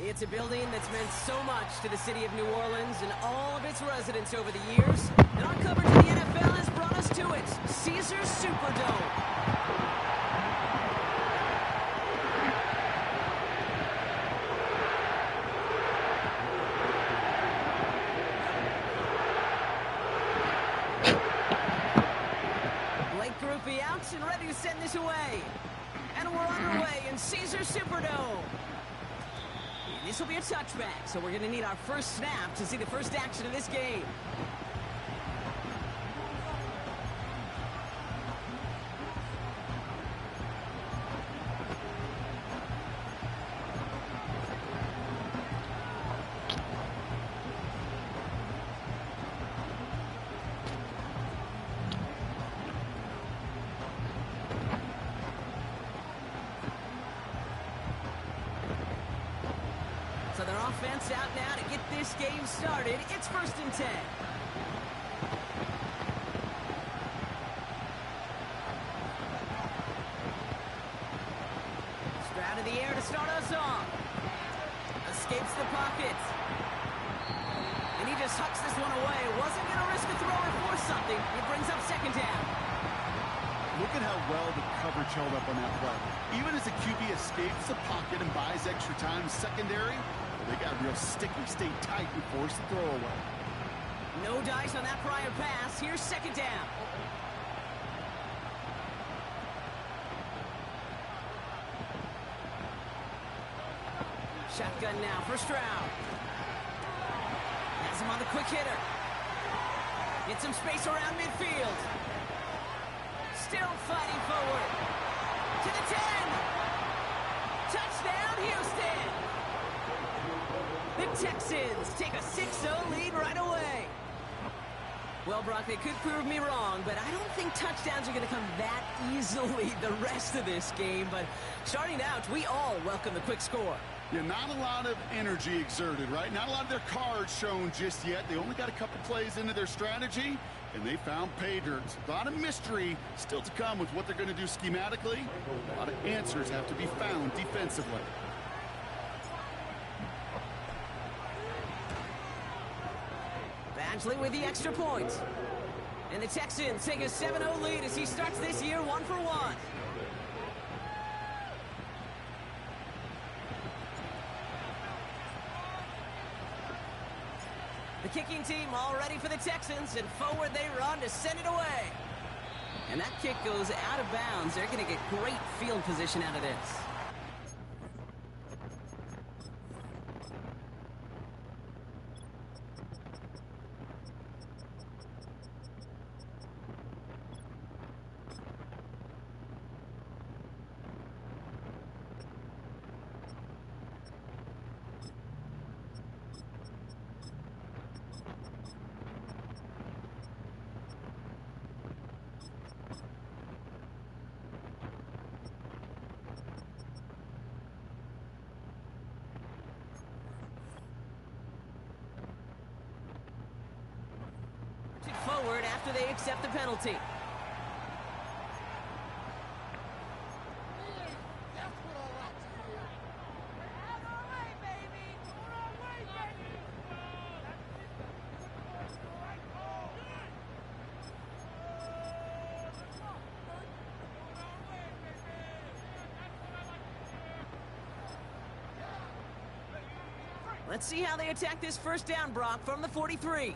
It's a building that's meant so much to the city of New Orleans and all of its residents over the years. And our coverage of the NFL has brought us to it, Caesars Superdome. And ready to send this away. And we're underway in Caesars Superdome. This will be a touchback, so we're going to need our first snap to see the first action of this game. So their offense out now to get this game started. It's 1st and 10. Stroud in the air to start us off. Escapes the pocket. And he just hucks this one away. Wasn't going to risk a throw or force something. It brings up 2nd down. Look at how well the coverage held up on that play. Even as the QB escapes the pocket and buys extra time secondary, they got real sticky, stayed tight and forced the throw away. No dice on that prior pass. Here's 2nd down. Shotgun now for Stroud. Has him on the quick hitter. Get some space around midfield. Still fighting forward. To the 10. Touchdown, Houston. The Texans take a 6-0 lead right away. Well, Brock, they could prove me wrong, but I don't think touchdowns are going to come that easily the rest of this game. But starting out, we all welcome the quick score. Yeah, not a lot of energy exerted, right? Not a lot of their cards shown just yet. They only got a couple plays into their strategy, and they found pay dirt. A lot of mystery still to come with what they're going to do schematically. A lot of answers have to be found defensively. Badgley with the extra point. And the Texans take a 7-0 lead as he starts this year 1-for-1. The kicking team all ready for the Texans, and forward they run to send it away. And that kick goes out of bounds. They're going to get great field position out of this. Forward after they accept the penalty. Let's see how they attack this 1st down, Brock, from the 43.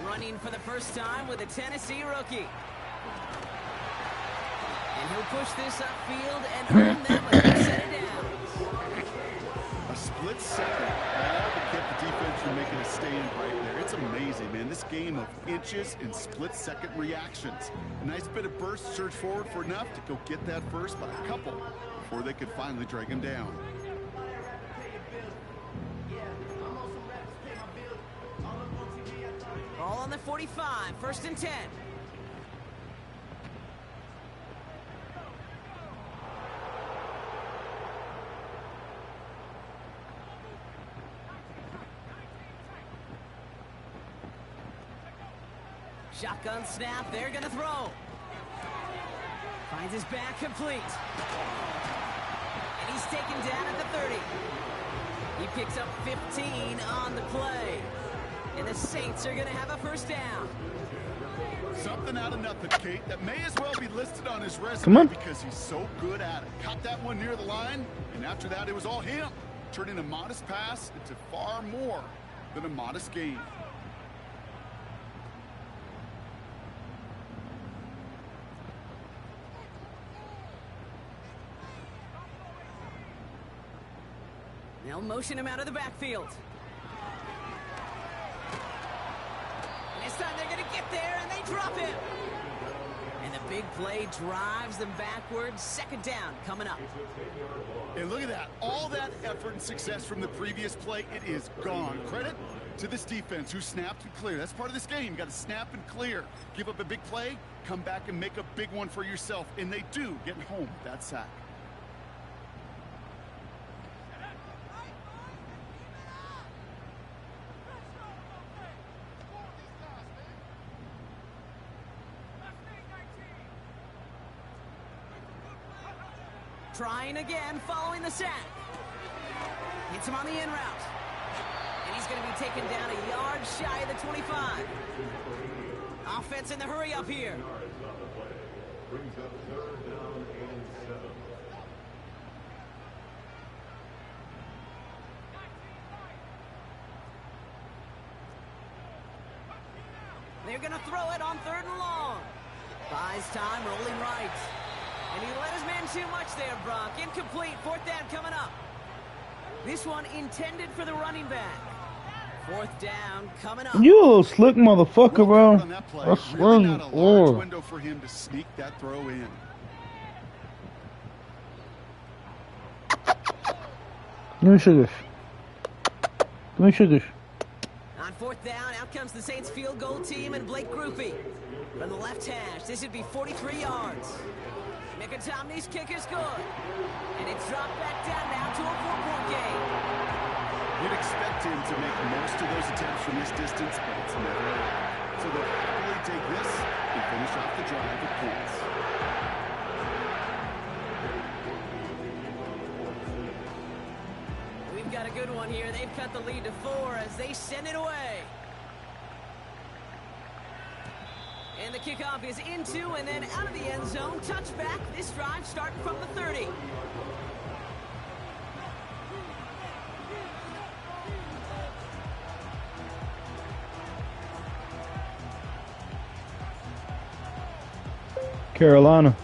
Running for the first time with a Tennessee rookie. And he'll push this upfield and earn them a set of downs. A split second, all to keep the defense from making a stand right there. It's amazing, man. This game of inches and split-second reactions. A nice bit of burst, surge forward for enough to go get that first by a couple before they could finally drag him down. Ball on the 45, 1st and 10. Shotgun snap, they're gonna throw. Finds his back complete. And he's taken down at the 30. He picks up 15 on the play. And the Saints are gonna have a first down. Something out of nothing, Kate. That may as well be listed on his resume because he's so good at it. Caught that one near the line, and after that, it was all him. Turning a modest pass into far more than a modest gain. They'll motion him out of the backfield. And this time they're going to get there, and they drop him. And the big play drives them backwards. Second down coming up. And look at that. All that effort and success from the previous play, it is gone. Credit to this defense who snapped and cleared. That's part of this game. You got to snap and clear. Give up a big play, come back and make a big one for yourself. And they do, getting home with that sack. Trying again, following the sack. Hits him on the in route. And he's going to be taken down a yard shy of the 25. Offense in the hurry up here. They're going to throw it on 3rd and long. Buys time, rolling right. And he let his man too much there, Brock. Incomplete. 4th down coming up. This one intended for the running back. 4th down coming up. You little slick motherfucker, bro. I swear really you not a large are. window for him to sneak that throw in. Give me sugars. Give me sugars. On 4th down, out comes the Saints field goal team and Blake Groupie. From the left hash, this would be 43 yards. McIntomney's kick is good. And it's dropped back down now to a 4-point game. You'd expect him to make most of those attempts from this distance, but it's never enough. So they'll happily take this and finish off the drive with points. We've got a good one here. They've cut the lead to 4 as they send it away. And the kickoff is into and then out of the end zone. Touchback. This drive starting from the 30. Carolina.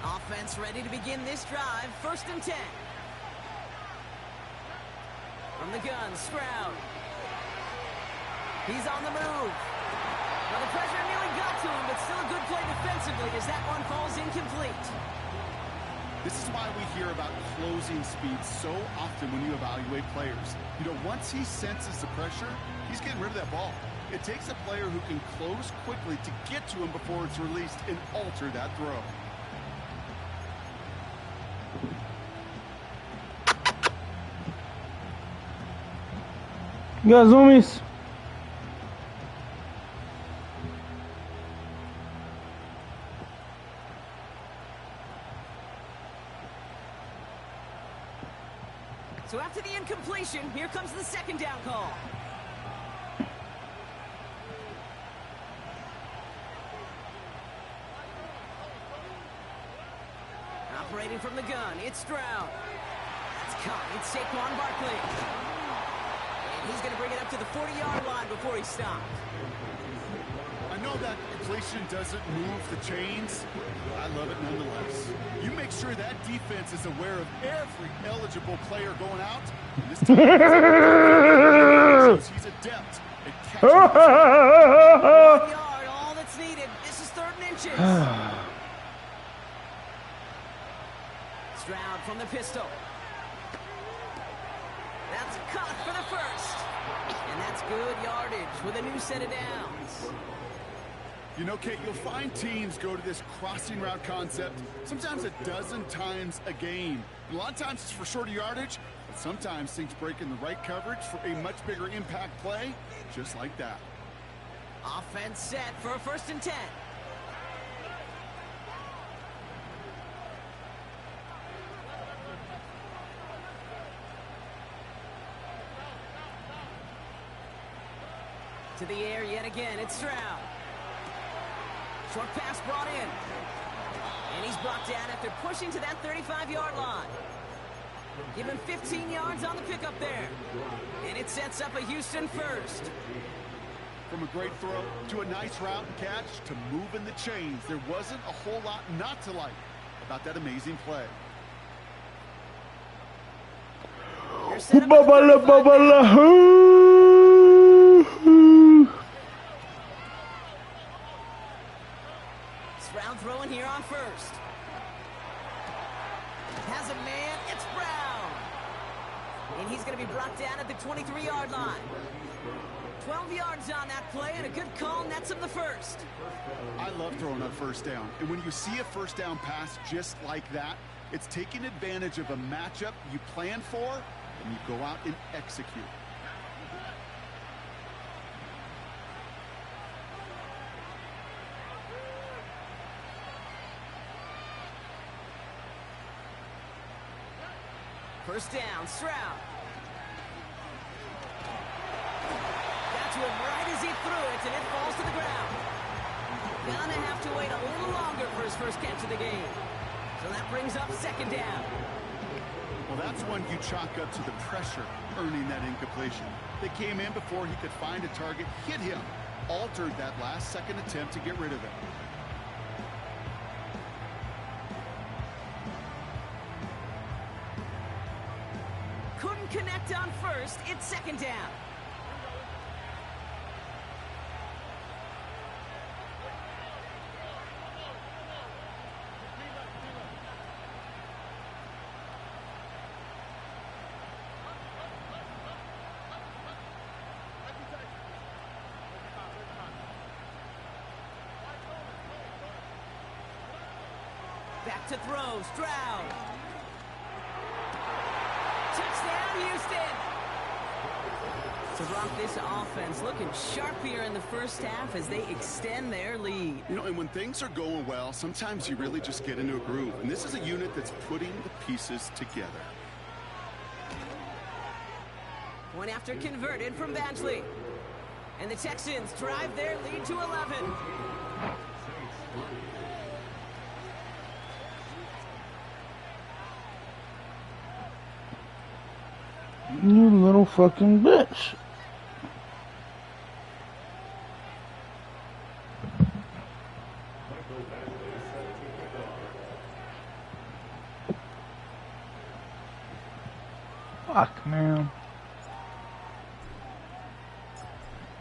Offense ready to begin this drive. 1st and 10. From the gun, Stroud. He's on the move. Well, the pressure nearly got to him, but still a good play defensively as that one falls incomplete. This is why we hear about closing speed so often when you evaluate players. You know, once he senses the pressure, he's getting rid of that ball. It takes a player who can close quickly to get to him before it's released and alter that throw. You got zoomies? So after the incompletion, here comes the 2nd down call. Operating from the gun, it's Stroud. That's caught. It's Saquon Barkley. And he's going to bring it up to the 40-yard line before he stopped. I know that inflation doesn't move the chains, but I love it nonetheless. You make sure that defense is aware of every eligible player going out. And this time, he's adept at catching. 1 yard, all that's needed. This is 3rd and inches. Stroud from the pistol. That's caught for the 1st. And that's good yardage with a new set of downs. You know, Kate, you'll find teams go to this crossing route concept sometimes a dozen times a game. And a lot of times it's for shorter yardage, but sometimes things break in the right coverage for a much bigger impact play, just like that. Offense set for a 1st and 10. To the air yet again, it's Stroud. Short pass brought in. And he's brought down after pushing to that 35-yard line. Give him 15 yards on the pickup there. And it sets up a Houston 1st. From a great throw to a nice route and catch to moving the chains, there wasn't a whole lot not to like about that amazing play. Stroud throwing here on 1st. Has a man, it's Brown. And he's going to be brought down at the 23-yard line. 12 yards on that play, and a good call nets him the 1st. I love throwing on 1st down. And when you see a 1st down pass just like that, it's taking advantage of a matchup you plan for, and you go out and execute. First down, Stroud. Got to him right as he threw it, and it falls to the ground. Gonna have to wait a little longer for his first catch of the game. So that brings up 2nd down. Well, that's one you chalk up to the pressure earning that incompletion. They came in before he could find a target, hit him, altered that last-second attempt to get rid of it. Couldn't connect on 1st. It's 2nd down. Back to throw, Stroud. Touchdown, Houston! So, Brock, this offense looking sharp here in the 1st half as they extend their lead. You know, and when things are going well, sometimes you really just get into a groove. And this is a unit that's putting the pieces together. Point after converted from Badgley. And the Texans drive their lead to 11. You little fucking bitch. Fuck, man.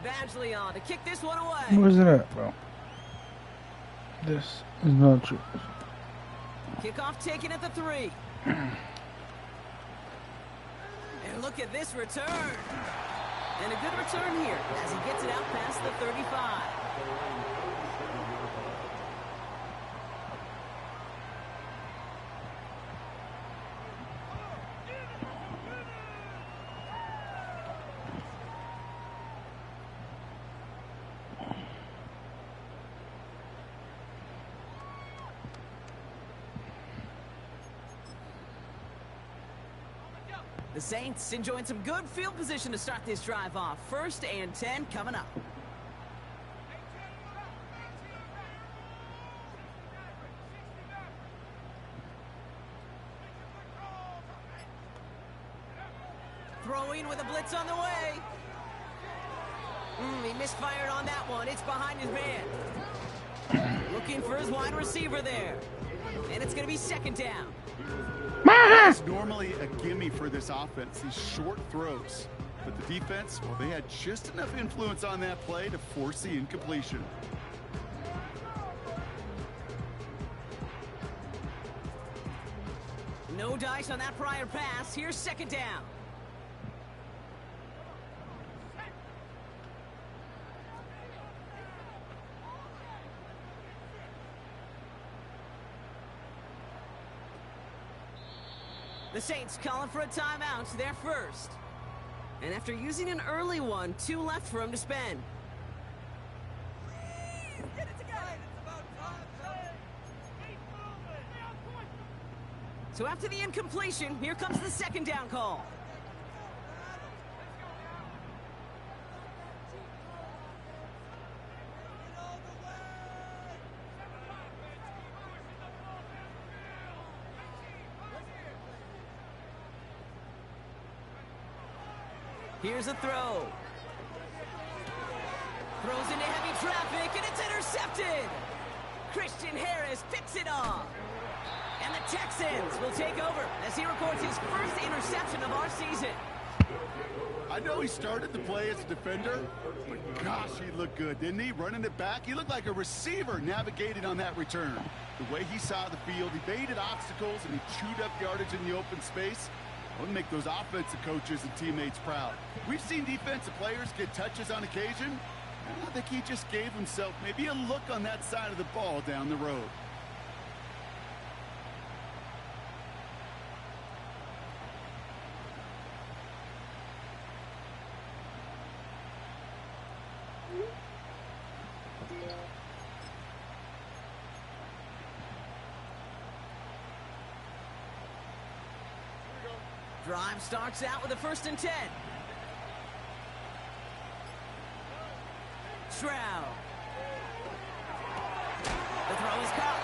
Badgley on to kick this one away. Where's it at, bro? This is not true. Kickoff taken at the 3. And look at this return. And a good return here as he gets it out past the 35. The Saints enjoying some good field position to start this drive off. 1st and 10 coming up. Throwing with a blitz on the way. He misfired on that one. It's behind his man. Looking for his wide receiver there. And it's going to be 2nd down. It's normally a gimme for this offense, these short throws. But the defense, well, they had just enough influence on that play to force the incompletion. No dice on that prior pass. Here's 2nd down. The Saints calling for a timeout. They're first. And after using an early one, 2 left for him to spend. So after the incompletion, here comes the second down call. Here's a throw. Throws into heavy traffic, and it's intercepted. Christian Harris picks it off. And the Texans will take over as he records his first interception of our season. I know he started the play as a defender, but gosh, he looked good, didn't he? Running it back, he looked like a receiver navigating on that return. The way he saw the field, he baited obstacles, and he chewed up yardage in the open space. That would make those offensive coaches and teammates proud. We've seen defensive players get touches on occasion. I think he just gave himself maybe a look on that side of the ball down the road. Drive starts out with a 1st and 10. Stroud. The throw is caught.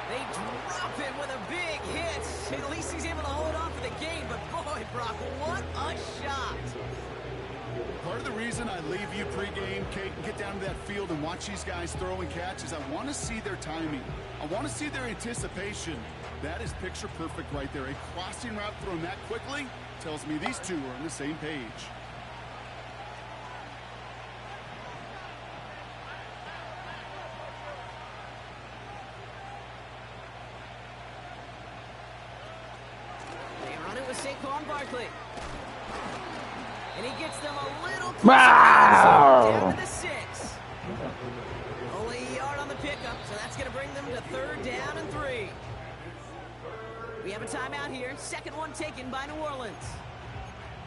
They drop him with a big hit. At least he's able to hold on for the game, but boy, Brock, what a shot. Part of the reason I leave you pregame, Kate, and get down to that field and watch these guys throw and catch is I want to see their timing. I want to see their anticipation. That is picture perfect right there. A crossing route thrown that quickly tells me these two are on the same page. They run it with Saquon Barkley. And he gets them a little closer. Wow. Down to the 6. Only a yard on the pickup, so that's going to bring them to 3rd down and 3. We have a timeout here. Second one taken by New Orleans.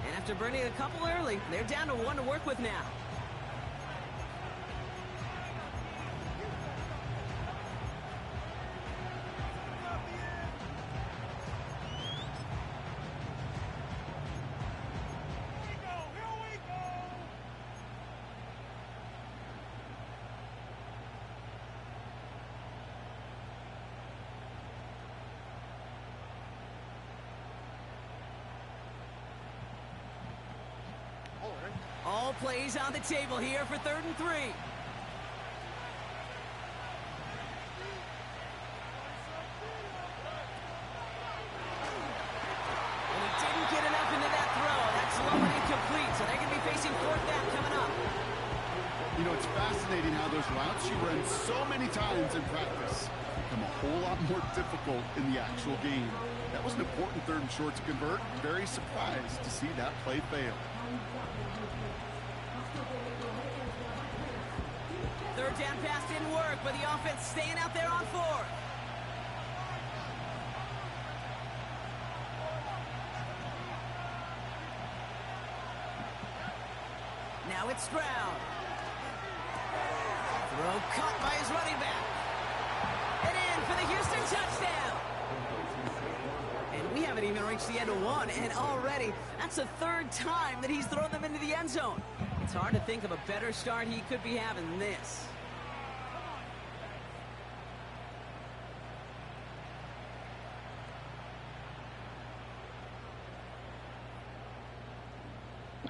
And after burning a couple early, they're down to 1 to work with now. All plays on the table here for 3rd and 3. And he didn't get enough into that throw. That's low and incomplete, so they're going to be facing 4th down coming up. You know, it's fascinating how those routes you run so many times in practice become a whole lot more difficult in the actual game. That was an important 3rd and short to convert. Very surprised to see that play fail. 3rd down pass didn't work, but the offense staying out there on 4th. Now it's Stroud. Throw caught by his running back. And in for the Houston touchdown. And we haven't even reached the end of 1, and already that's the 3rd time that he's thrown them into the end zone. It's hard to think of a better start he could be having than this.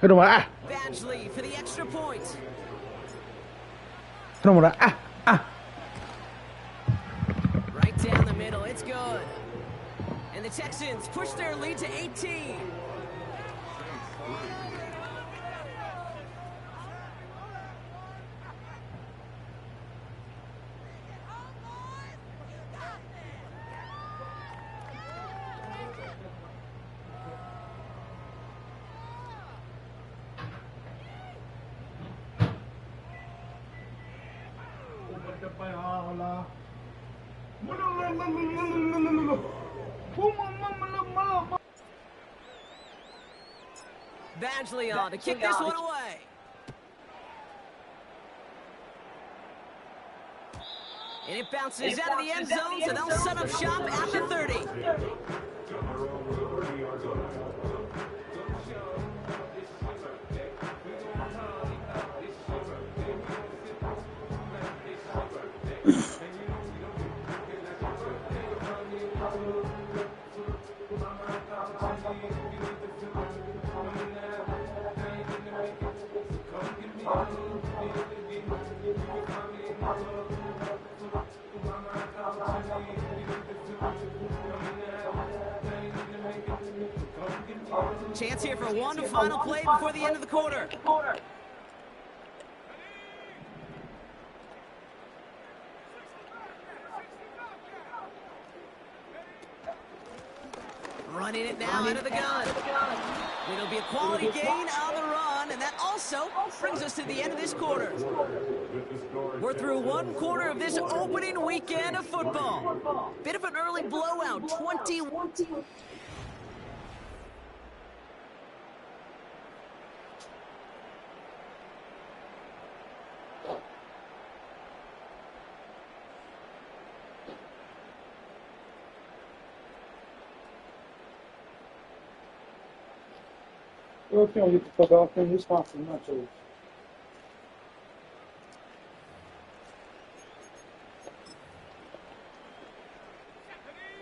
Badgley for the extra point. Right down the middle, it's good. And the Texans push their lead to 18. Badgley on to kick this one away. And it bounces out of the end zone, so they'll set up shop at the 30. Chance here for one final play before the end of the quarter. Running it now out of the gun. It'll be a quality gain on the run, and that also brings us to the end of this quarter. We're through one quarter of this opening weekend of football. Bit of an early blowout, 21.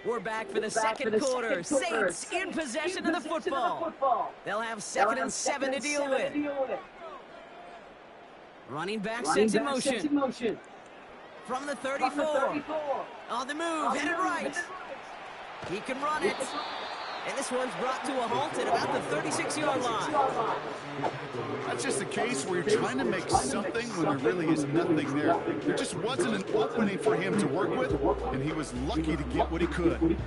We're back for the second quarter. Saints in possession of the football. They'll have 2nd and 7 to deal with. Running back sets in motion. From the 34. On the move, headed right. He can run it. And this one's brought to a halt at about the 36-yard line. That's just a case where you're trying to make something when there really is nothing there. There just wasn't an opening for him to work with, and he was lucky to get what he could.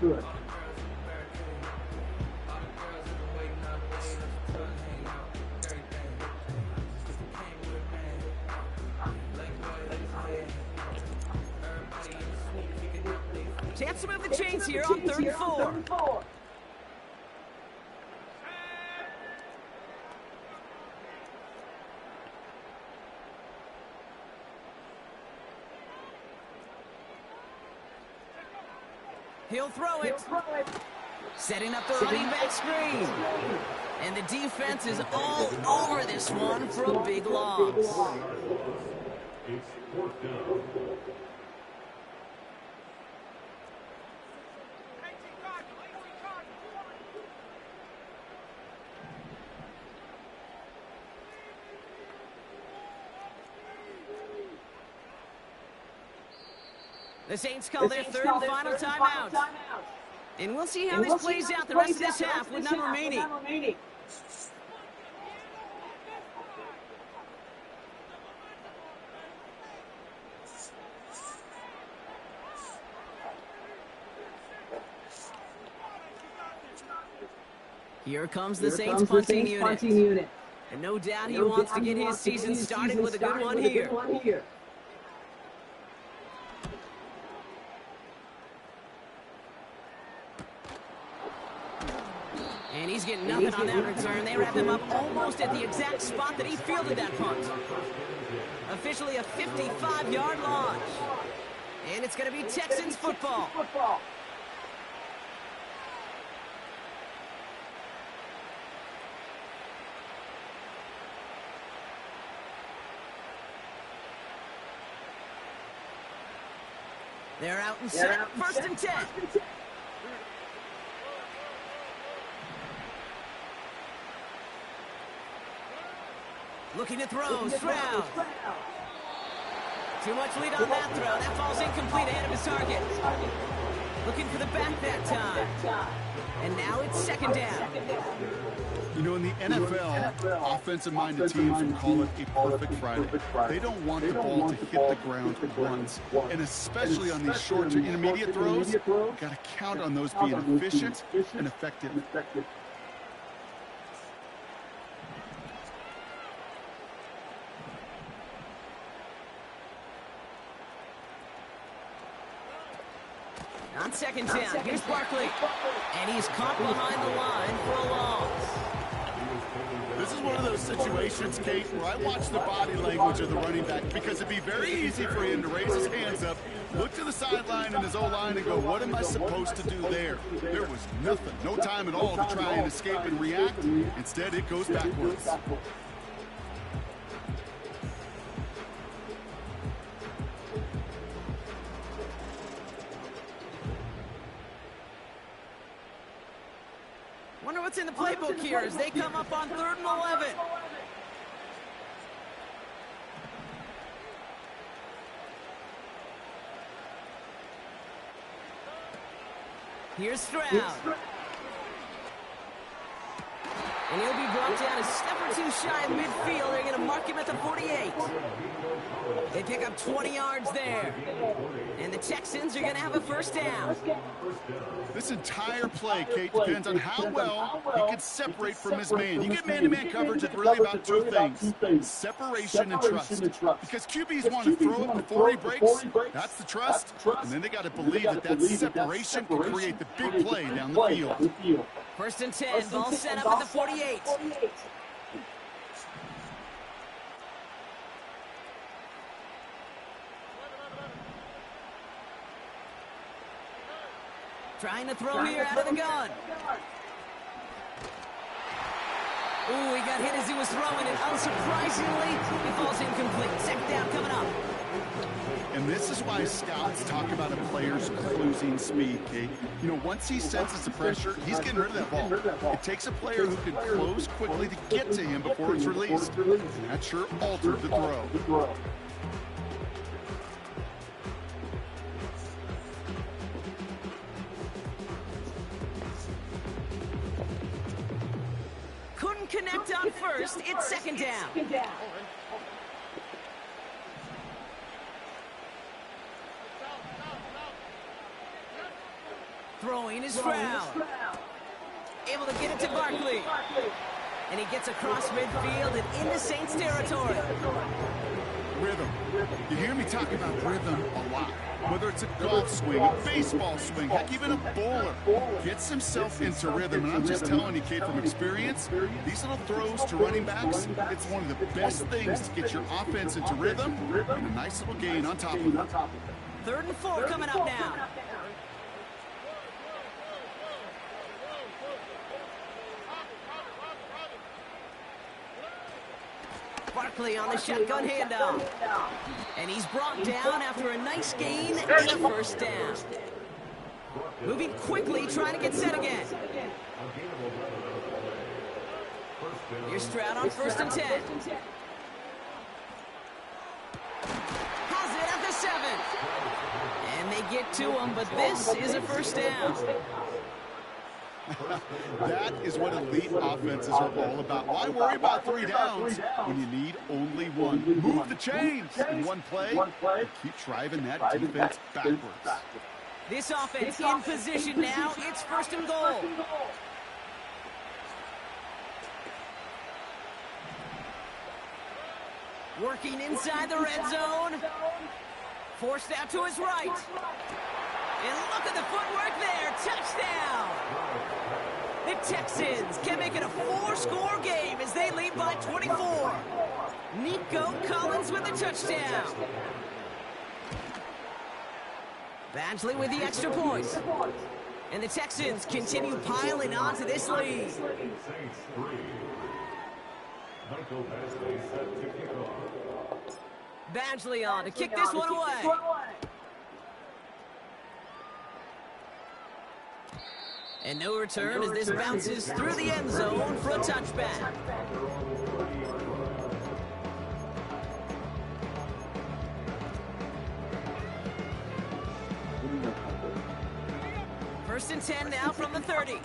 Chance to move the chains here on 3rd and 4. He'll throw it. Setting up the running back screen. And the defense is all over this one for a big loss. The Saints call their third and final timeout. And we'll see how this plays out the rest of this half with none remaining. Here comes the Saints punting unit. And no doubt he wants to get his season started with a good one here. And he's getting nothing on that return. They wrap him up almost at the exact spot that he fielded that punt. Officially a 55-yard launch. And it's going to be Texans football. They're out and set. 1st and 10. Looking to throw, Stroud. Too much lead on that throw. That falls incomplete ahead of his target. Looking for the back that time. And now it's 2nd down. You know, in the NFL, offensive-minded teams will call it a perfect Friday. They don't want the ball to hit the ground once. And especially on these short to intermediate throws, you've got to count on those being efficient and effective. On 2nd down, here's Barkley. And he's caught behind the line for a loss. situations, Kate, where I watch the body language of the running back because it'd be very easy for him to raise his hands up, look to the sideline and his O-line and go, what am I supposed to do there? There was nothing, no time at all to try and escape and react. Instead, it goes backwards. Wonder what's in the playbook here as they come up on 3rd and 11. Here's Stroud. And he'll be brought down a step or two shy of midfield. They're going to mark him at the 48. They pick up 20 yards there. And the Texans are going to have a first down. This entire play, Kate, depends on how well he can separate from his man. You get man-to-man coverage, it's really about two things, separation and trust. Because QBs want to throw it before he breaks, that's the trust. And then they got to believe that separation can create the big play down the field. 1st and 10, ball set up at the 48. Trying to throw here out of the gun. Ooh, he got hit as he was throwing it. Unsurprisingly, he falls incomplete. 2nd down coming up. And this is why scouts talk about a player's closing speed, Kate. You know, once he senses the pressure, he's getting rid of that ball. It takes a player who can close quickly to get to him before it's released. And that sure altered the throw. Couldn't connect on 1st. It's 2nd down. Throwing is Stroud. Able to get it to Barkley. And he gets across midfield and into Saints territory. Rhythm. You hear me talk about rhythm a lot. Whether it's a golf swing, a baseball swing, heck, even a bowler gets himself into rhythm. And I'm just telling you, kid, from experience, these little throws to running backs, it's one of the best things to get your offense into rhythm and a nice little gain on top of it. 3rd and 4 coming up now. Barkley on the shotgun handoff. And he's brought down after a nice gain and a first down. Moving quickly, trying to get set again. Here's Stroud on 1st and 10. Has it at the 7. And they get to him, but this is a first down. That is what elite offenses are all about. Why worry about 3 downs when you need only one? Move the chains in one play and keep driving that defense backwards. This offense in position now. It's 1st and goal. Working inside the red zone. Forced out to his right. And look at the footwork there. Touchdown. The Texans can make it a 4-score game as they lead by 24. Nico Collins with the touchdown. Badgley with the extra point. And the Texans continue piling on to this lead. Badgley on to kick this one away. And no return as this bounces through the end zone for a touchback. First and 10 now from the 30.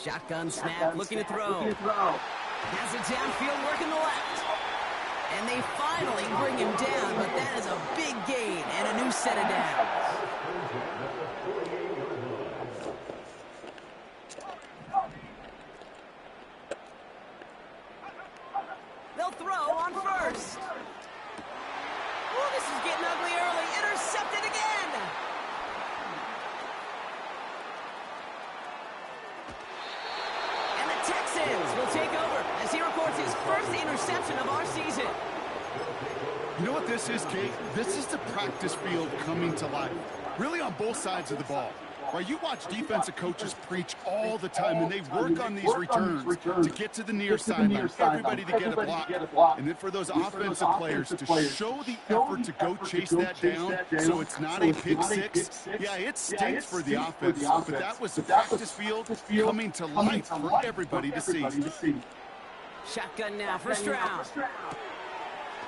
Shotgun snap, looking to throw. Has it downfield, working the left. And they finally bring him down, but that is a big gain and a new set of downs. Texans will take over as he records his first interception of our season. You know what this is, Kate? This is the practice field coming to life, really on both sides of the ball. Right, you watch defensive coaches preach all the time, and they work on these returns to get to the near sideline, everybody to get a block, and then for those offensive players to show the effort to go chase that down so it's not a pick six. Yeah, it stinks for the offense, but that was the practice field coming to life for everybody to see. Shotgun now, first round.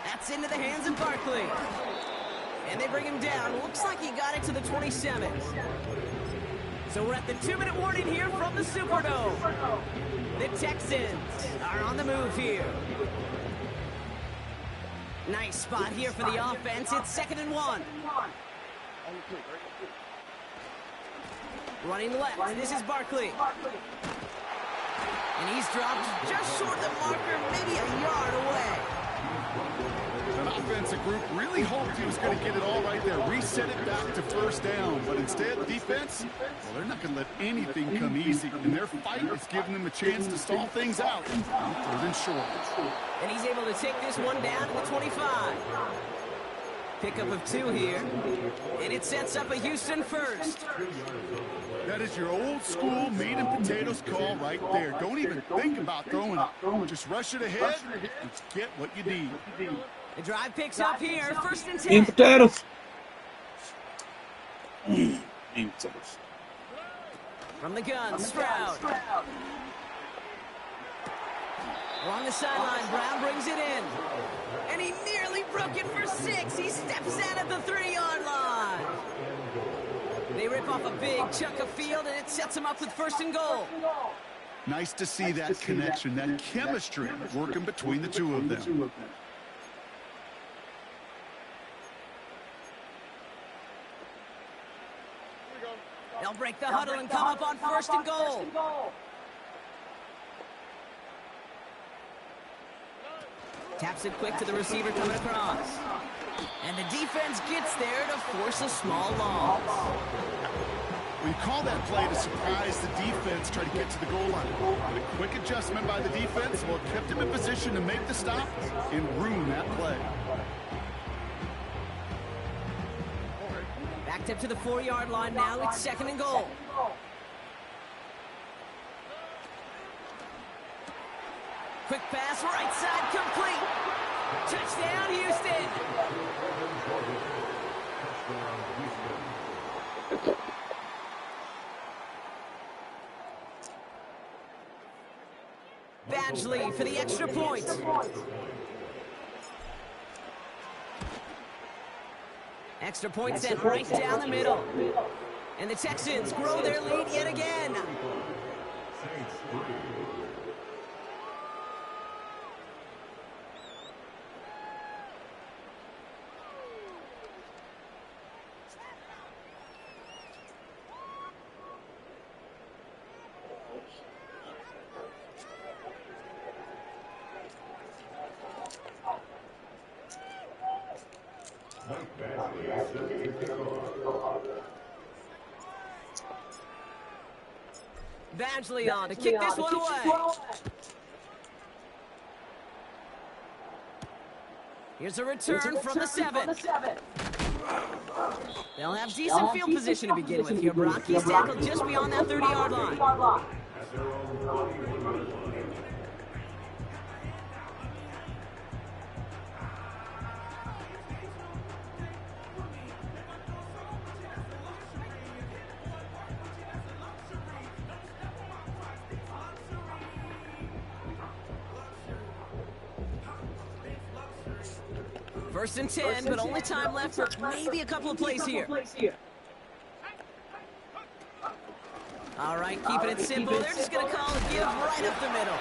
That's into the hands of Barkley. And they bring him down. Looks like he got it to the 27. So we're at the 2-minute warning here from the Superdome. The Texans are on the move here. Nice spot here for the offense. It's 2nd and 1. Running left. This is Barkley. And he's dropped just short of the marker, maybe a yard away. An offensive group really hoped he was going to get it all right there, reset it back to first down, but instead, defense, well, they're not going to let anything come easy, and their fight is giving them a chance to stall things out. 3rd and short. And he's able to take this one down to the 25. Pickup of 2 here, and it sets up a Houston first. That is your old school meat and potatoes call right there. Don't even think about throwing it. Just rush it ahead and get what you need. The drive picks up here, 1st and 10. Meat and potatoes. From the gun, Stroud. Along the sideline, Brown brings it in. And he nearly broke it for 6. He steps out at the 3-yard line. They rip off a big chunk of field, and it sets them up with 1st and goal. Nice to see that connection, that chemistry working between the two of them. They'll break the huddle and come up on 1st and goal. Taps it quick to the receiver coming across. And the defense gets there to force a small loss. We call that play to surprise the defense, try to get to the goal line. But a quick adjustment by the defense, well, kept him in position to make the stop and ruin that play. Backed up to the 4-yard line now. It's 2nd and goal. Quick pass, right side, complete. Touchdown, Houston. Badgley for the extra point. Extra point sent right down the middle. And the Texans grow their lead yet again. Badgley on to kick this one away. Here's a return from the 7. They'll have decent field position to begin with here, Brock. He's tackled just beyond that 30-yard line. First and 10, but only time left for maybe a couple of plays here. All right, keeping it simple. They're just going to call a give right up the middle.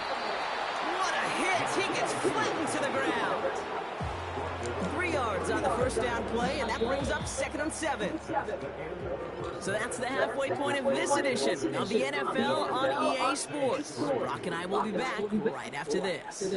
What a hit. He gets flattened to the ground. 3 yards on the first down play, and that brings up 2nd and 7. So that's the halfway point of this edition of the NFL on EA Sports. Brock and I will be back right after this.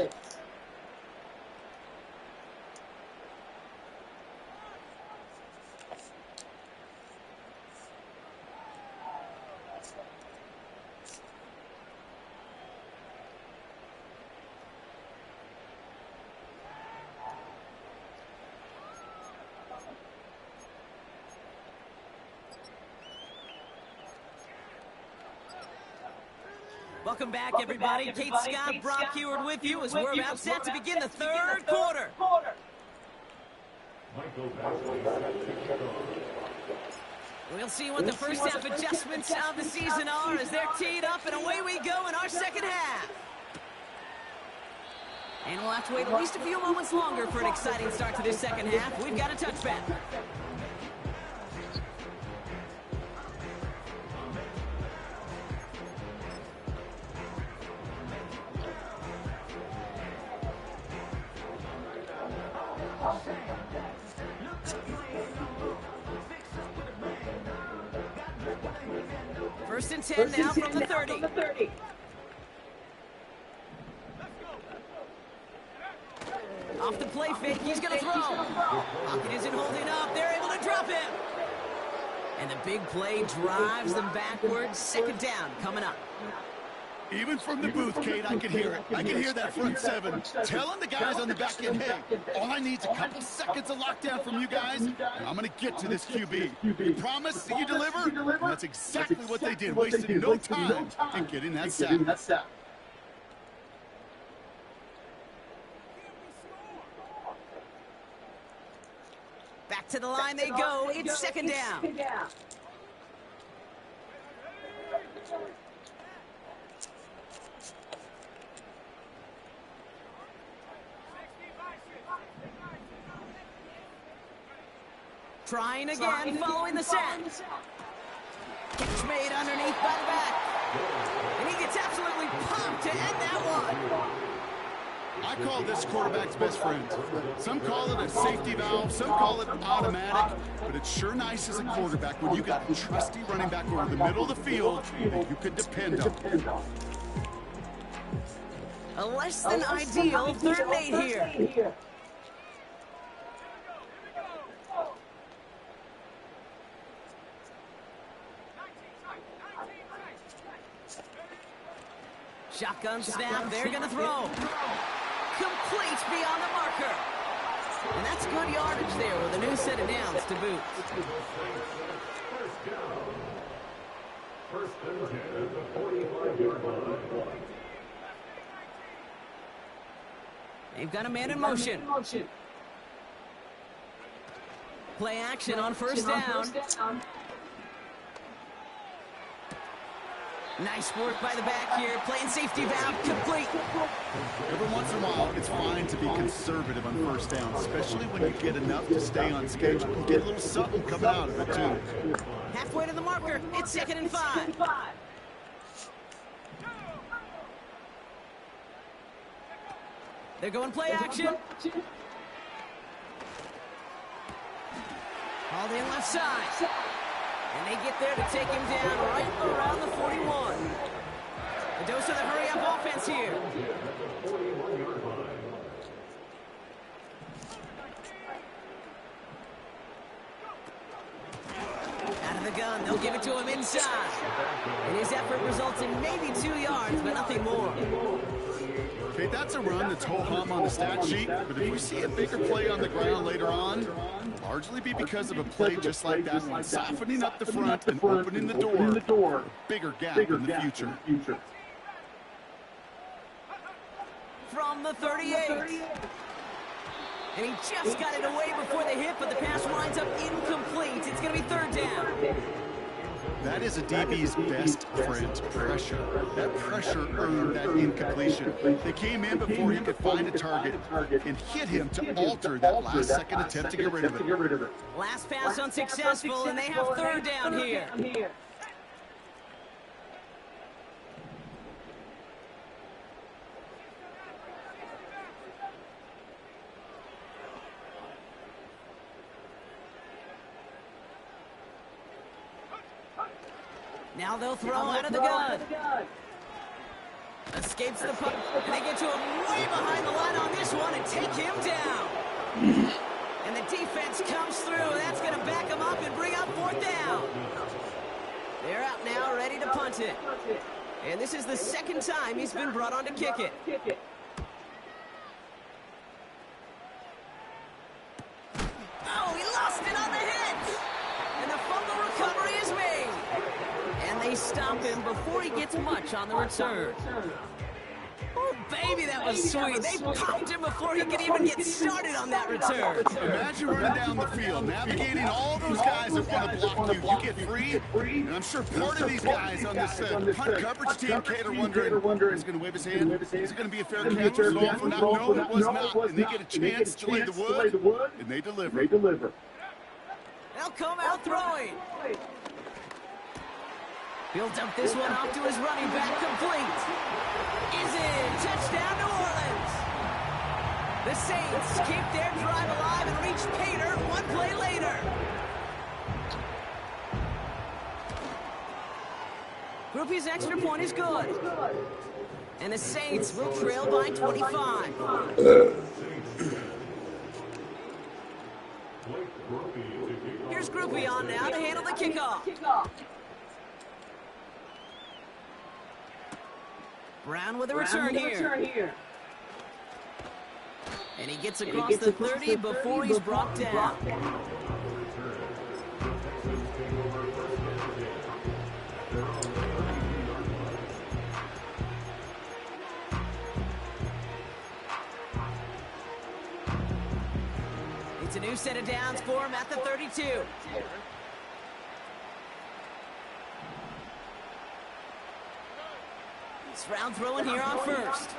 Welcome back, everybody. Kate Scott, Brock Heward with you as we're about set to begin the third quarter. We'll see what the first half adjustments of the season are as they're teed up, and away we go in our second half. And we'll have to wait at least a few moments longer for an exciting start to this second half. We've got a touchback. First and 10 now from the 30. Off the play fake, he's going to throw. Pocket isn't holding up. They're able to drop him. And the big play drives them backwards. Second down coming up. Even from the booth, Kate, I could hear it. I could hear that front seven telling the guys on the back end, hey, all I need is a couple seconds of lockdown from you guys, and I'm going to get to this QB. You promise that you deliver? And that's exactly what they did, wasted no time in getting that sack. Back to the line they go. It's second down. Trying again, following the sack. Catch made underneath by the back. And he gets absolutely pumped to end that one. I call this quarterback's best friend. Some call it a safety valve, some call it automatic, but it's sure nice as a quarterback when you got a trusty running back over the middle of the field that you could depend on. A less than ideal 3rd and 8 here. Shotgun snap, they're going to throw. Complete beyond the marker. And that's good yardage there with a new set of downs to boot. First and 10 at the 45-yard line. They've got a man in motion. Play action on first down. Nice work by the back here. Playing safety valve complete. Every once in a while, it's fine to be conservative on first down, especially when you get enough to stay on schedule and get a little something coming out of it, too. Halfway to the marker. It's 2nd and 5. They're going play action. Hauled in left side. And they get there to take him down right around the 41. A dose of the hurry-up offense here. Out of the gun, they'll give it to him inside. And his effort results in maybe 2 yards, but nothing more. Okay, that's a run that's ho-hum on the stat sheet, but if we see a bigger play on the ground later on, it'll largely be because of a play just like that one, softening up the front and opening the door, bigger gap in the future. From the 38. And he just got it away before the hit, but the pass winds up incomplete. It's going to be 3rd down. That is a DB's best friend, pressure. That pressure earned that incompletion. They came in before he could find a target and hit him to alter that last-second attempt to get rid of it. Last pass unsuccessful, and they have 3rd down here. Now they'll throw out of the gun. Escapes the punt, and they get to him way behind the line on this one and take him down. And the defense comes through. That's going to back him up and bring up 4th down. They're out now, ready to punt it. And this is the 2nd time he's been brought on to kick it. Oh, he lost it on the hit. And the fumble recovery is made. And they stop him before he gets much on the return. Oh, baby, that was sweet. They popped him before he could even get started on that return. Imagine running down the field, navigating all those guys that want to block you. You get free, and I'm sure part of these guys on this punt coverage team, Kate, are wondering, he's going to wave his hand? Is it going to be a fair catch? Was it all for not? No, it was not. And they get a chance to lay the wood, and they deliver. They'll come out throwing. He'll dump this one off to his running back, complete. Is in. Touchdown, New Orleans. The Saints keep their drive alive and reach Pater one play later. Groupie's extra point is good. And the Saints will trail by 25. Here's Groupie on now to handle the kickoff. Brown with a return here. And he gets across the 30 before he's brought down. It's a new set of downs for him at the 32. Stroud throwing here on first.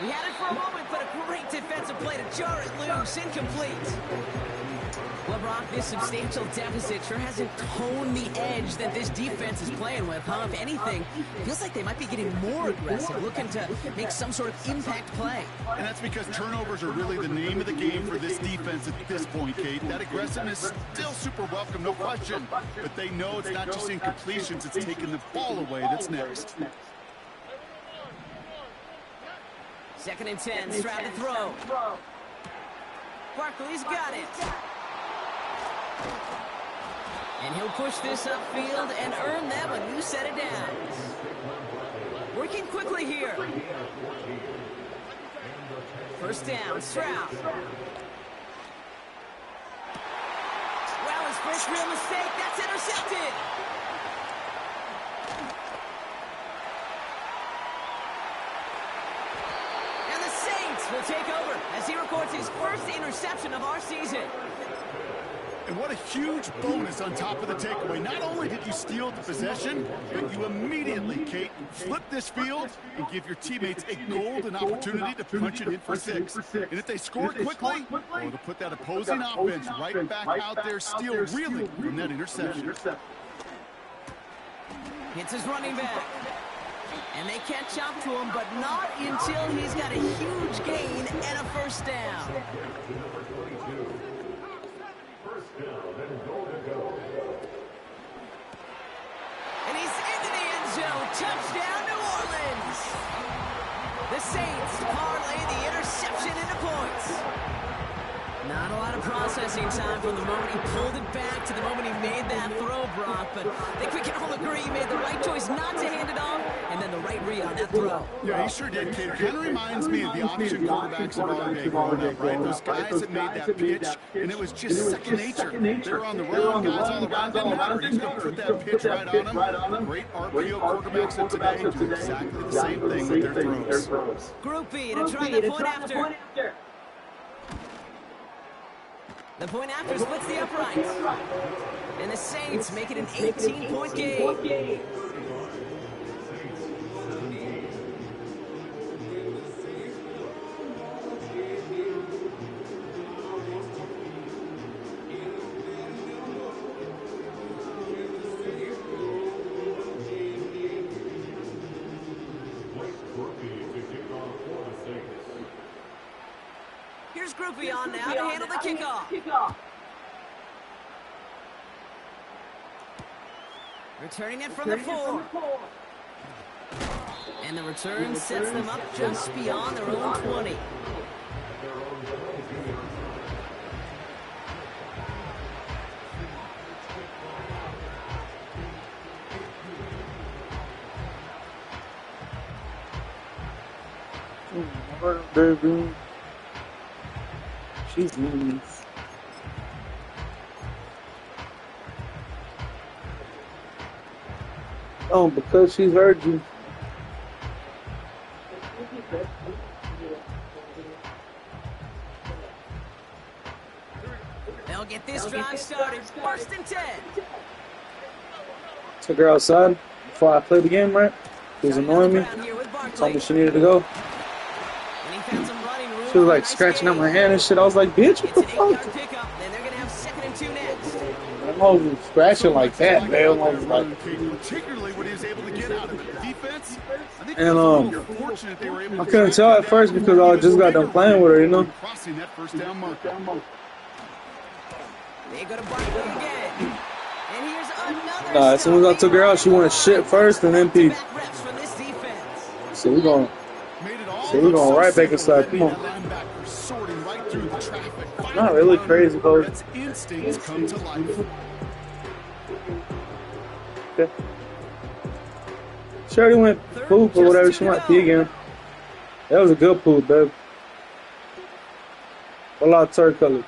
He had it for a moment, but a great defensive play to jar it loose. Incomplete. Well, Brock, this substantial deficit sure hasn't toned the edge that this defense is playing with, huh? If anything, feels like they might be getting more aggressive, looking to make some sort of impact play. And that's because turnovers are really the name of the game for this defense at this point, Kate. That aggressiveness is still super welcome, no question. But they know it's not just incompletions, it's taking the ball away that's next. 2nd and 10, Stroud to throw. Barkley's got it. And he'll push this upfield and earn them a new set of downs. Working quickly here. 1st down, Stroud. Well, his first real mistake, that's intercepted. And the Saints will take over as he records his first interception of our season. And what a huge bonus on top of the takeaway. Not only did you steal the possession, but you immediately, Kate, flip this field and give your teammates a golden opportunity to punch it in for 6. And if they score quickly, well, to put that opposing offense right back out there, still reeling from that interception. Hits his running back. And they catch up to him, but not until he's got a huge gain and a 1st down. And he's into the end zone. Touchdown, New Orleans. The Saints parlay the interception into points. Not a lot of processing time from the moment he pulled it back to the moment he made that throw, Brock. But I think we can all agree he made the right choice not to hand it off, and then the right read on that throw. Yeah, he sure did, Kate. Kind of reminds me of the option quarterbacks of our day growing up, right? Those guys that made that pitch, and it was just second nature. They were on the run, guys all around, didn't matter. He's going to put that pitch right on them. Great RPO quarterbacks of today do exactly the same thing with their throws. Groupie to try the point after. The point after splits the uprights. And the Saints make it an 18-point game. Here's Groupie on now to handle the kickoff. Returning it from the 4. And the return sets them up just beyond their own 20. Baby. She's mean. Oh, because she's heard you. They'll get this drive started. First and 10. Took her outside before I played the game, right? She was annoying me. Told me she needed to go. And he found some running room She was for a like nice scratching gain. out my hand and shit. I was like, bitch, what It's the an 8-yard fuck? pickup, and they're going to have 2nd and 2 next. I'm always scratching like that, man. I was like, Particularly when he was able to get out of it. Defense, I think and you're fortunate they were able I to couldn't track tell him at first down because I just got done playing with her, you know. crossing that first down marker. They go to Barkley again. And here's another Nah, as soon as I took her out, she wanted shit first and then peep. back reps from this defense. So we going Made it all So we look going so right back simple, inside. Come on. that linebacker sorting right through the traffic. Not really crazy, though. That's instincts come to life. Okay. She already went poop or whatever. She might pee again. That was a good poop, babe. A lot of turd colors.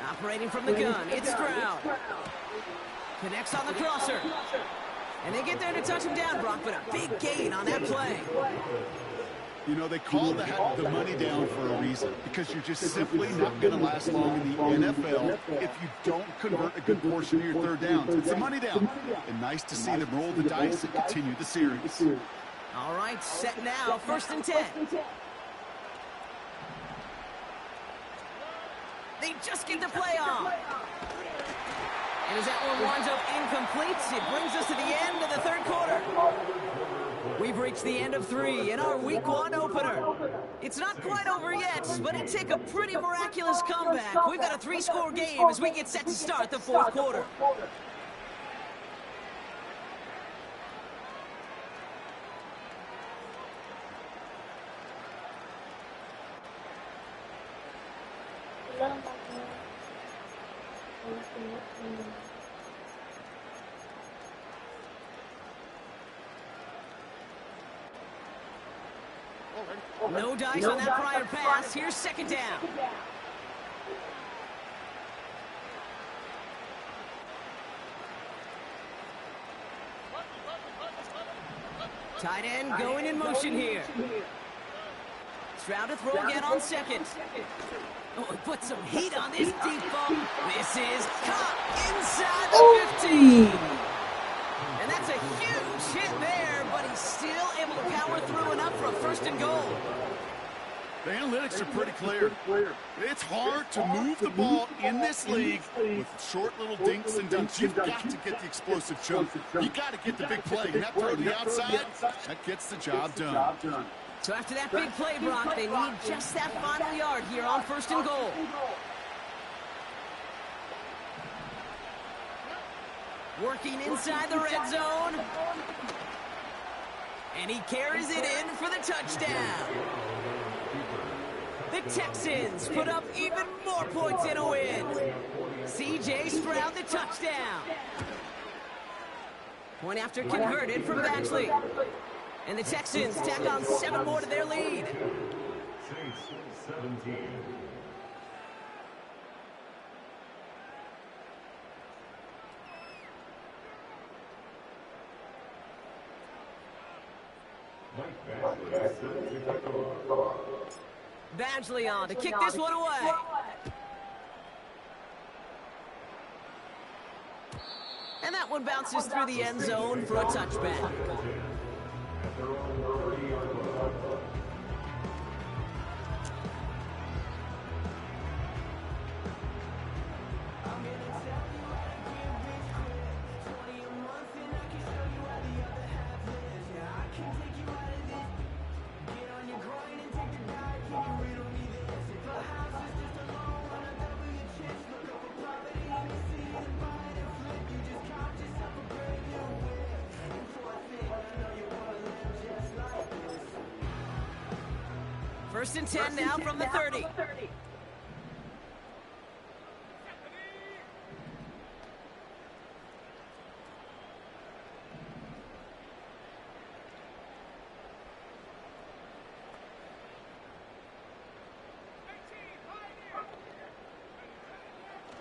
Operating from the gun, it's Stroud. Connects on the crosser. And they get there to touch him down, Brock, but a big gain on that play. You know, they call the money down for a reason, because you're just simply not going to last long in the NFL if you don't convert a good portion of your third downs. It's the money down. And nice to see them roll the dice and continue the series. All right, set now, 1st and 10. They just get the play on. And as that one winds up incomplete, it brings us to the end of the 3rd quarter. We've reached the end of 3 in our Week 1 opener. It's not quite over yet, but it took a pretty miraculous comeback. We've got a 3-score game as we get set to start the 4th quarter. No dice on that prior pass. Here's 2nd down. Tight end going in motion here. Stroud to throw again on 2nd. Oh, he put some heat on this deep ball. This is caught inside the 15. And that's a huge hit there, but he's still able to power through enough for a 1st and goal. The analytics are pretty clear. It's hard to move the ball in this league with short little dinks and dunks. You've got to get the explosive chunk. You got to get the big play. And that throw to the outside, that gets the job done. So after that big play, Brock, they need just that final yard here on 1st and goal. Working inside the red zone. And he carries it in for the touchdown. The Texans put up even more points in a win. C.J. Stroud the touchdown. Point after converted from Badgley. And the Texans tack on 7 more to their lead. Saints 17. Badgley on to kick this one away. And that one bounces through the end zone for a touchback. First and 10 now from the 30.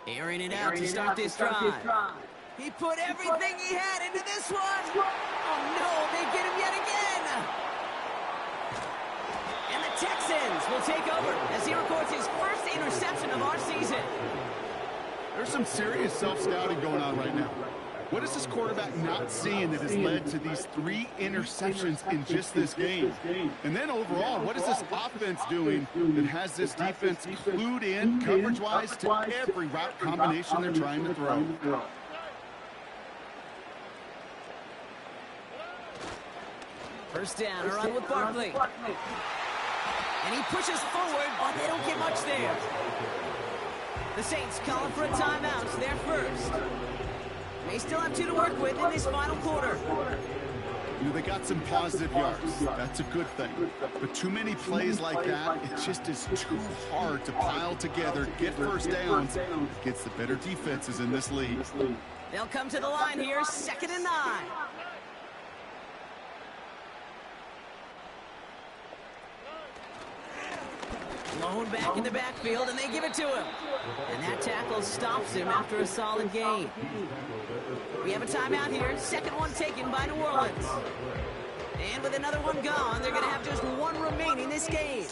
Airing it out to start this drive. He put everything he had into this one. Oh, no, they get him yet again. And the Texans will take over as he records his first interception of our season. There's some serious self-scouting going on right now. What is this quarterback not seeing that has led to these 3 interceptions in just this game? And then overall, what is this offense doing that has this defense clued in coverage-wise to every route combination they're trying to throw? First down, a run with Barkley. And he pushes forward, but they don't get much there. The Saints calling for a timeout. It's their first. They still have 2 to work with in this final quarter. You know, they got some positive yards. That's a good thing. But too many plays like that, it just is too hard to pile together, get first downs, gets the better defenses in this league. They'll come to the line here, 2nd and 9. Blown back in the backfield, and they give it to him. And that tackle stops him after a solid gain. We have a timeout here. 2nd one taken by New Orleans. And with another one gone, they're going to have just 1 remaining this game.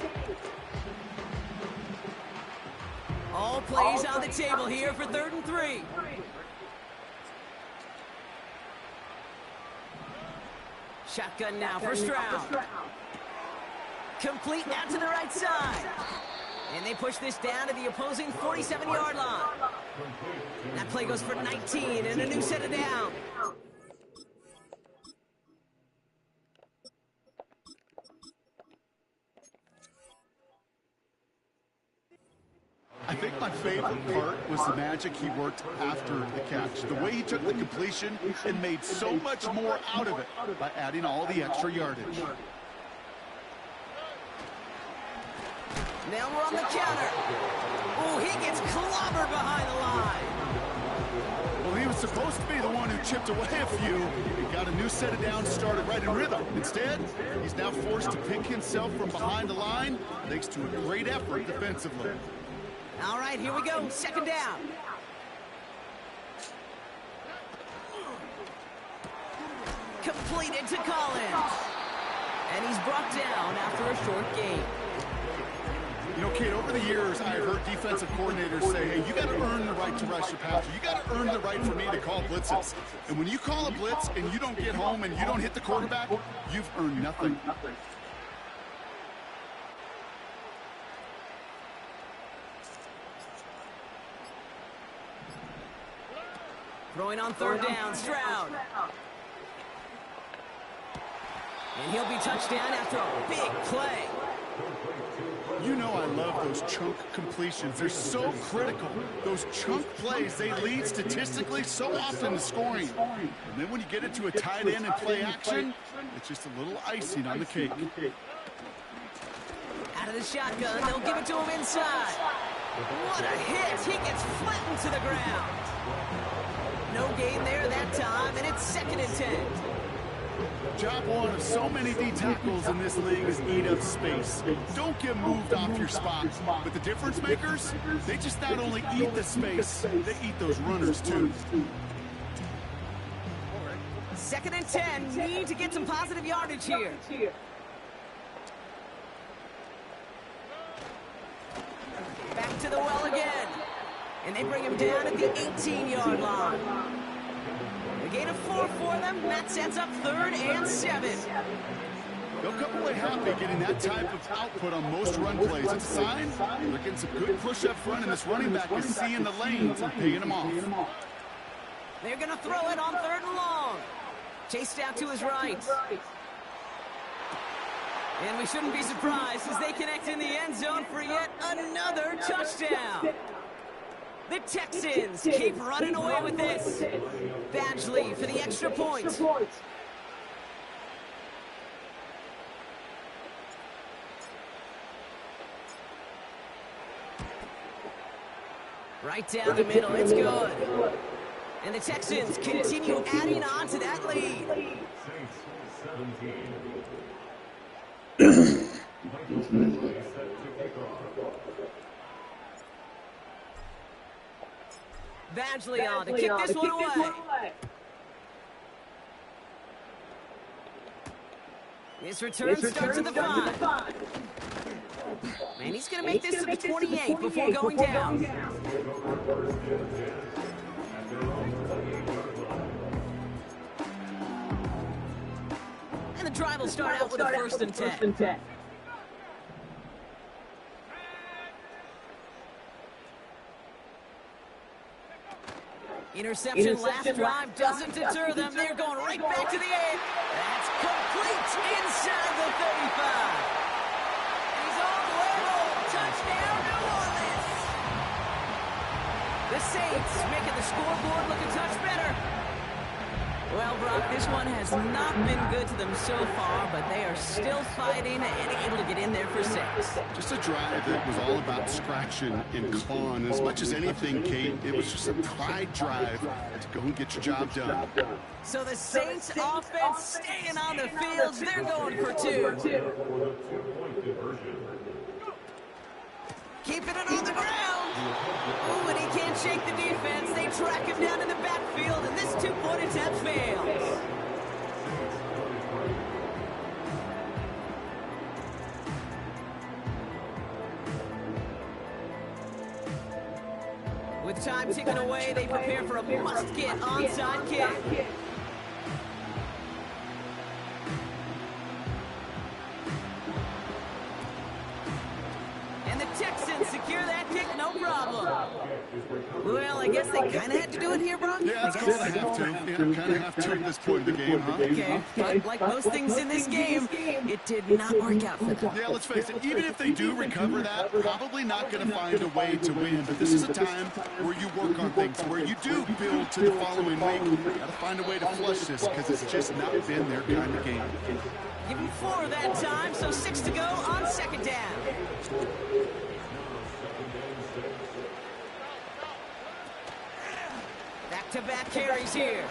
All plays on the table here for 3rd and 3. Shotgun now for Stroud. Complete out to the right side. And they push this down to the opposing 47-yard line. That play goes for 19 and a new set of down. I think my favorite part was the magic he worked after the catch. The way he took the completion and made so much more out of it by adding all the extra yardage. Now we're on the counter. Oh, he gets clobbered behind the line. Well, he was supposed to be the one who chipped away a few and got a new set of downs started right in rhythm. Instead, he's now forced to pick himself from behind the line thanks to a great effort defensively. All right, here we go. 2nd down. Completed to Collins. And he's brought down after a short gain. You know, Kate, over the years, I've heard defensive coordinators say, hey, you got to earn the right to rush your passer. You got to earn the right for me to call blitzes. And when you call a blitz and you don't get home and you don't hit the quarterback, you've earned nothing. Throwing on 3rd down, Stroud. And he'll be touchdown after a big play. You know I love those chunk completions. They're so critical. Those chunk plays, they lead statistically so often to scoring. And then when you get into a tight end and play action, it's just a little icing on the cake. Out of the shotgun, they'll give it to him inside. What a hit! He gets flattened to the ground. No gain there that time, and it's 2nd and 10. Job one of so many D tackles in this league is eat up space. Don't get moved off your spot. But the difference makers, they just not only eat the space, they eat those runners too. 2nd and 10, need to get some positive yardage here. Back to the well again. And they bring him down at the 18-yard line. A gain of 4 for them. That sets up 3rd and 7. They'll come away happy getting that type of output on most run plays. It's a sign they're getting some good push up front, and this running back is seeing the lanes and paying them off. They're going to throw it on 3rd and long. Chased out to his right. And we shouldn't be surprised as they connect in the end zone for yet another touchdown. The Texans keep running away with this. Badgley for the extra point. Right down the middle, it's good. And the Texans continue adding on to that lead. Badgley on to kick this one away. This return starts at the 5. Man, he's going to make this to the 28 before going down. And the drive will start out with a 1st and 10. Interception last drive doesn't deter them. They're going right back to the 8. That's complete inside the 35. He's on level. Touchdown, New Orleans. The Saints making the scoreboard look a touch better. Well, Brock, this one has not been good to them so far, but they are still fighting and able to get in there for 6. Just a drive that was all about scratching and clawing. As much as anything, Kate, it was just a pride drive to go and get your job done. So the Saints offense staying on the field. They're going for 2. Keeping it on the ground. Ooh, and he can't shake the defense. They track him down in the backfield, and this 2-point attempt fails. With time ticking away, they prepare for a must-get onside kick. And the Texans secure that kick, no problem. Well, I guess they kind of had to do it here, Brock. Yeah, it's kind of have to. Yeah, kind of have to at this point in the game, huh? Okay, but like most things in this game, it did not work out for them. Yeah, let's face it, even if they do recover that, probably not going to find a way to win. But this is a time where you work on things, where you do build to the following week. Got to find a way to flush this because it's just not been their kind of game. Give him 4 that time, so 6 to go on 2nd down. Back-to-back carries here.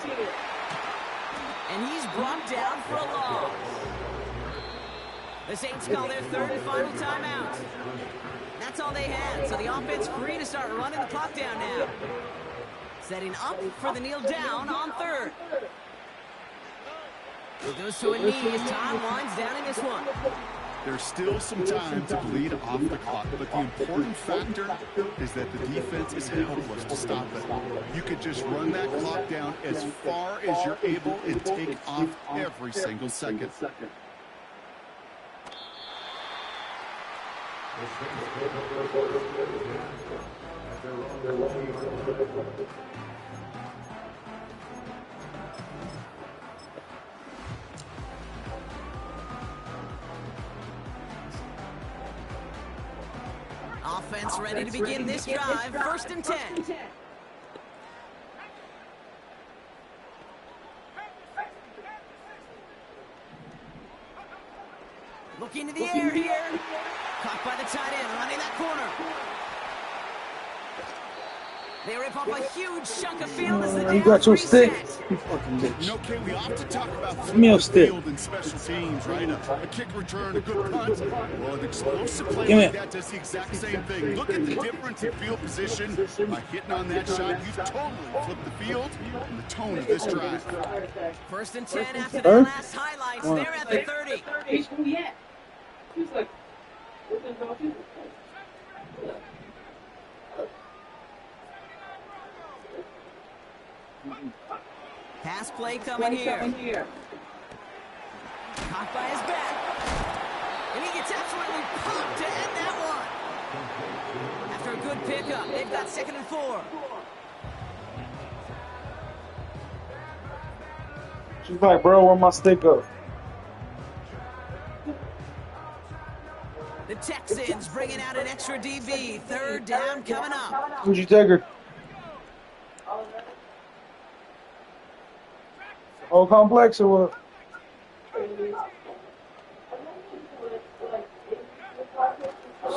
And he's brought down for a loss. The Saints call their 3rd and final timeout. That's all they had, so the offense free to start running the clock down now. Setting up for the kneel down on 3rd. He goes to a knee as time winds down in this one. There's still some time to bleed off the clock, but the important factor is that the defense is helpless to stop it. You could just run that clock down as far as you're able and take off every single second. Offense ready to begin this drive. 1st and 10. Looking to the air here. Caught by the tight end, running that corner. They rip off a huge chunk of field as the You got your stick. reset. You fucking bitch. You know, Kate, we often talk about Give me your stick. field and special teams, right? A kick return, a good punt. Well, an explosive play Give me like it. that does the exact same thing. Look at the difference in field position. By hitting on that shot, you totally flipped the field and the tone of this drive. 1st and 10 after the last highlights. They're at the 30. Pass play coming here. Caught by his back. And he gets absolutely pumped to end that one. After a good pickup, they've got 2nd and 4. She's like, bro, where my stick go? The Texans bringing out an extra DB. 3rd down coming up. Who'd you take her? Whole complex or what?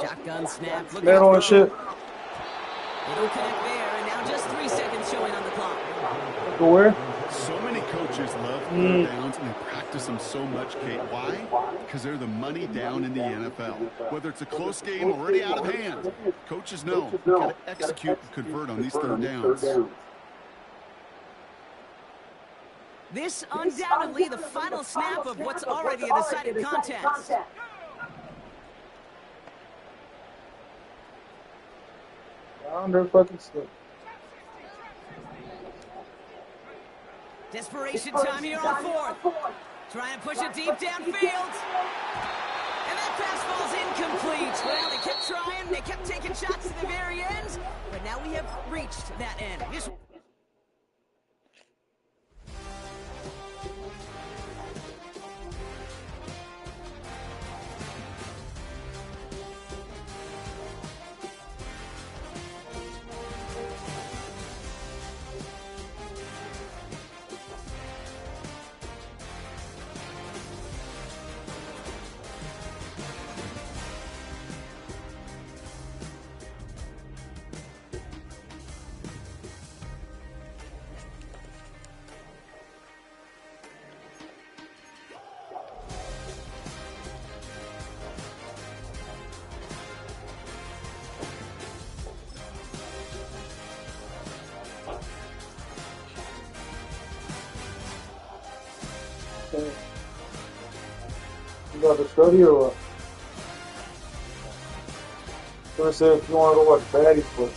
Shotgun snap. Looking Man to on throw. shit. They don't connect there, and now just 3 seconds showing on the clock. Go where? So many coaches love third downs and they practice them so much, Kate. Why? Because they're the money down in the NFL. Whether it's a close game already out of hand, coaches know you got to execute and convert on these third downs. This undoubtedly the final snap of what's already a decided contest. Under fucking slip. Desperation time here on fourth. Trying to push it deep downfield. And that pass falls incomplete. Well, they kept trying. They kept taking shots to the very end. But now we have reached that end. You got to study or what? I'm gonna say if you want to go watch baddies, but